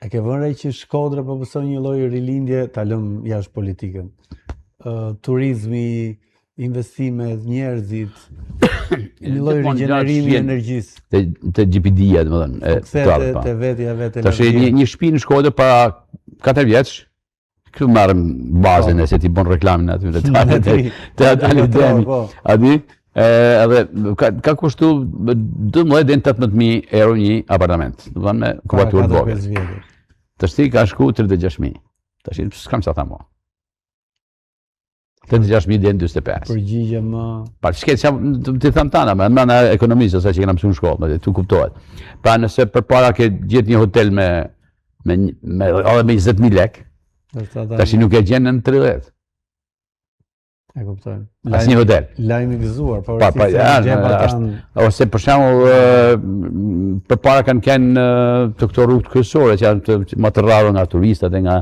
E ke vënë re që Shkodra po pëson një lloj rilindje, ta lëm jashtë politikën. Turizmi, investimet, njerëzit, një lloj rigjenerimi i energjisë. Te GPD-ja, domethënë. Kthete te vetja vetë. Tash një shtëpi në Shkodër para 4 vjeç, këtu marrëm bazën e se ti bën reklamin aty te Alidemi. A di? Edhe ka kushtu 12 deri në 18.000 euro një apartament. Domethënë me kuvaturë të vogël. Tash ti ka shku 36.000. Tash s'kam sa tha mua. 36.000 deri në 45. Përgjigje më. Pa çka ti tham tana, më në ekonomisë sa që kena mësuar në shkollë, tu kuptohet. Pra nëse përpara ke gjetë një hotel me 20.000 lek, tash nuk e gjen në 30. E kuptoj. Asnjë hotel. Lajmi gëzuar, ose për shembull përpara kanë të këto rrugë kryesore që janë më të rrara nga turistat e nga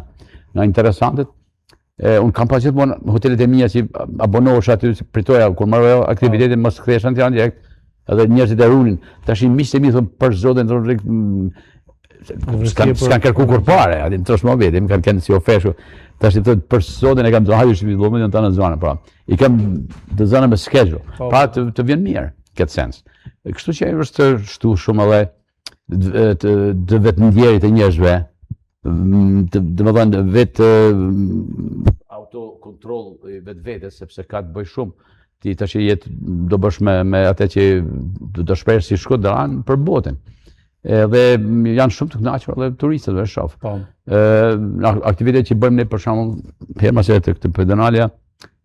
interesantët. Unë kam pas gjithmonë hotelet e mia që abonohesh aty, pritoja kur marrë aktivitetin mos kthehesha në Tiranë direkt, edhe njerëzit e runin. Tash miqtë e mi thonë për zotin s'kan kërku kur pare, aty në trosh më vete, më kanë si ofeshu. Tash i thotë për zotin e kam të hajur shpi vëllëmit në zonë, pra. I kam të zona me schedule. Pa të vjen mirë këtë sens. Kështu që është shtu shumë edhe të vetë ndjerit e njerëzve, domethënë vetë autokontroll i vetvetes sepse ka të bëj shumë. Ti tash jetë do bësh me atë që do shpresh si Shkodran për botën. Edhe janë shumë të kënaqur edhe turistët e shoh. Aktivitetet që bëjmë ne për shembull herë mas herë të pedonalja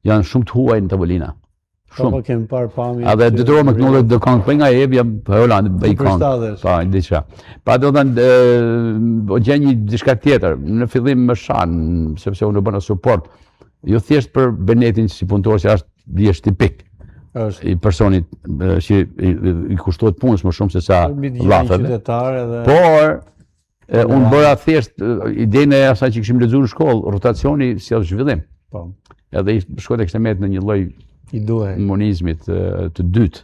janë shumë të huaj në tavolina. Shumë. Po kemi parë pamje. A dhe detyrohem të kënaqë do kanë për nga Evja për Holandë, bëj kanë. Pa diçka. Pa do të o gjen një diçka tjetër. Në fillim më shan sepse unë bëna suport. Jo thjesht për benetin si punëtor që është tipik. I personit që i kushtohet punës më shumë se sa vllafëve. Por unë bëra thjesht idenë e asaj që kishim lexuar në shkollë, rotacioni sjell zhvillim. Po. Edhe Shkodra kishte merret në një lloj imunizmit të dytë.